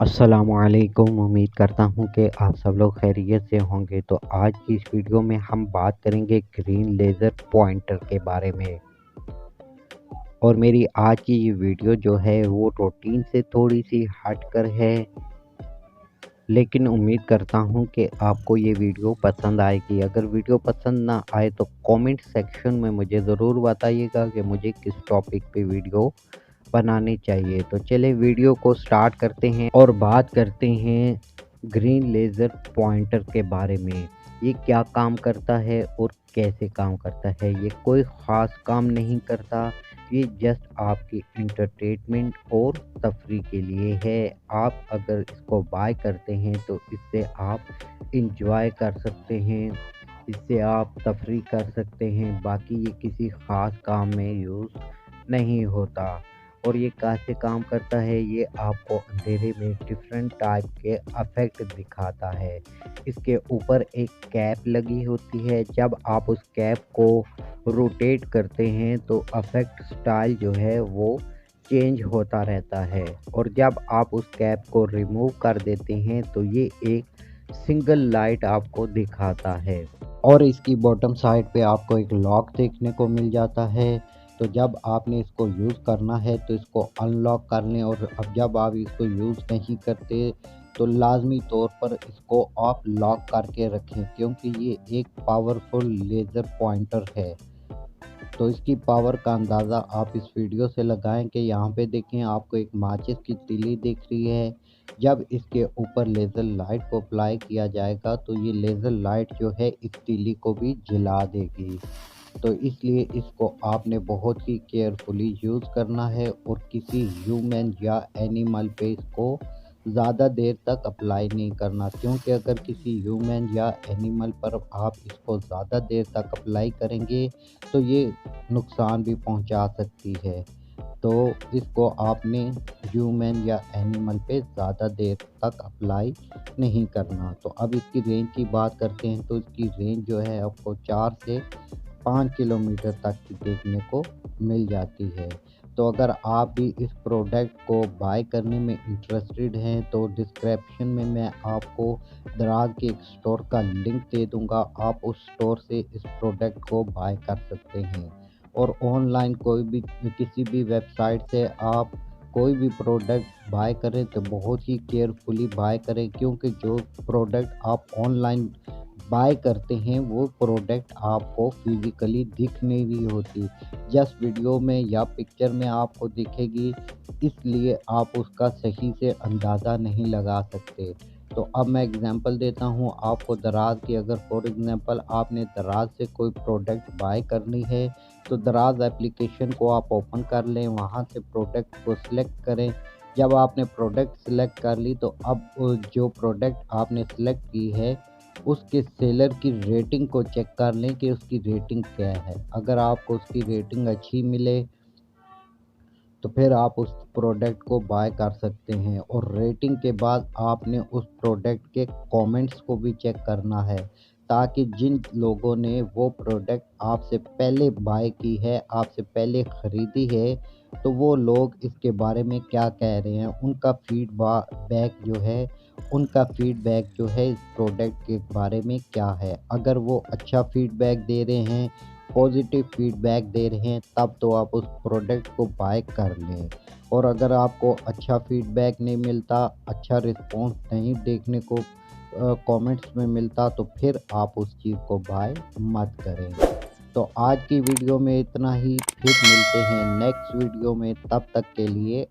अस्सलामुअलैकुम। उम्मीद करता हूँ कि आप सब लोग खैरियत से होंगे। तो आज की इस वीडियो में हम बात करेंगे ग्रीन लेज़र पॉइंटर के बारे में। और मेरी आज की ये वीडियो जो है वो रूटीन से थोड़ी सी हटकर है, लेकिन उम्मीद करता हूँ कि आपको ये वीडियो पसंद आएगी। अगर वीडियो पसंद ना आए तो कमेंट सेक्शन में मुझे ज़रूर बताइएगा कि मुझे किस टॉपिक पे वीडियो बनानी चाहिए। तो चलिए वीडियो को स्टार्ट करते हैं और बात करते हैं ग्रीन लेज़र पॉइंटर के बारे में। ये क्या काम करता है और कैसे काम करता है। ये कोई ख़ास काम नहीं करता, ये जस्ट आपकी एंटरटेनमेंट और तफरीह के लिए है। आप अगर इसको बाय करते हैं तो इससे आप इंजॉय कर सकते हैं, इससे आप तफरीह कर सकते हैं। बाकी ये किसी ख़ास काम में यूज़ नहीं होता। और ये कैसे काम करता है, ये आपको अंधेरे में डिफरेंट टाइप के इफ़ेक्ट दिखाता है। इसके ऊपर एक कैप लगी होती है, जब आप उस कैप को रोटेट करते हैं तो इफ़ेक्ट स्टाइल जो है वो चेंज होता रहता है। और जब आप उस कैप को रिमूव कर देते हैं तो ये एक सिंगल लाइट आपको दिखाता है। और इसकी बॉटम साइड पे आपको एक लॉक देखने को मिल जाता है। तो जब आपने इसको यूज़ करना है तो इसको अनलॉक कर लें, और अब जब आप इसको यूज़ नहीं करते तो लाजमी तौर पर इसको आप लॉक करके रखें, क्योंकि ये एक पावरफुल लेज़र पॉइंटर है। तो इसकी पावर का अंदाज़ा आप इस वीडियो से लगाएं कि यहाँ पे देखें आपको एक माचिस की तीली दिख रही है। जब इसके ऊपर लेज़र लाइट को अप्लाई किया जाएगा तो ये लेज़र लाइट जो है इस तीली को भी जला देगी। तो इसलिए इसको आपने बहुत ही केयरफुली यूज़ करना है और किसी ह्यूमन या एनिमल पे इसको ज़्यादा देर तक अप्लाई नहीं करना, क्योंकि अगर किसी ह्यूमन या एनिमल पर आप इसको ज़्यादा देर तक अप्लाई करेंगे तो ये नुकसान भी पहुंचा सकती है। तो इसको आपने ह्यूमन या एनिमल पे ज़्यादा देर तक अप्लाई नहीं करना। तो अब इसकी रेंज की बात करते हैं, तो इसकी रेंज जो है आपको 4 से 5 किलोमीटर तक की देखने को मिल जाती है। तो अगर आप भी इस प्रोडक्ट को बाय करने में इंटरेस्टेड हैं तो डिस्क्रिप्शन में मैं आपको दराज के एक स्टोर का लिंक दे दूंगा। आप उस स्टोर से इस प्रोडक्ट को बाय कर सकते हैं। और ऑनलाइन कोई भी किसी भी वेबसाइट से आप कोई भी प्रोडक्ट बाय करें तो बहुत ही केयरफुली बाय करें, क्योंकि जो प्रोडक्ट आप ऑनलाइन बाय करते हैं वो प्रोडक्ट आपको फिज़िकली दिख नहीं रही होती, जस्ट वीडियो में या पिक्चर में आपको दिखेगी, इसलिए आप उसका सही से अंदाज़ा नहीं लगा सकते। तो अब मैं एग्ज़ाम्पल देता हूँ आपको दराज़ की। अगर फॉर एग्ज़ाम्पल आपने दराज़ से कोई प्रोडक्ट बाय करनी है तो दराज़ एप्लीकेशन को आप ओपन कर लें, वहाँ से प्रोडक्ट को सिलेक्ट करें। जब आपने प्रोडक्ट सिलेक्ट कर ली तो अब जो प्रोडक्ट आपने सिलेक्ट की है उसके सेलर की रेटिंग को चेक कर लें कि उसकी रेटिंग क्या है। अगर आपको उसकी रेटिंग अच्छी मिले तो फिर आप उस प्रोडक्ट को बाय कर सकते हैं। और रेटिंग के बाद आपने उस प्रोडक्ट के कमेंट्स को भी चेक करना है, ताकि जिन लोगों ने वो प्रोडक्ट आपसे पहले बाय की है, आपसे पहले ख़रीदी है, तो वो लोग इसके बारे में क्या कह रहे हैं, उनका फीडबैक जो है इस प्रोडक्ट के बारे में क्या है। अगर वो अच्छा फीडबैक दे रहे हैं, पॉजिटिव फीडबैक दे रहे हैं, तब तो आप उस प्रोडक्ट को बाय कर लें। और अगर आपको अच्छा फीडबैक नहीं मिलता, अच्छा रिस्पॉन्स नहीं देखने को कमेंट्स में मिलता, तो फिर आप उस चीज़ को बाय मत करें। तो आज की वीडियो में इतना ही, फिर मिलते हैं नेक्स्ट वीडियो में। तब तक के लिए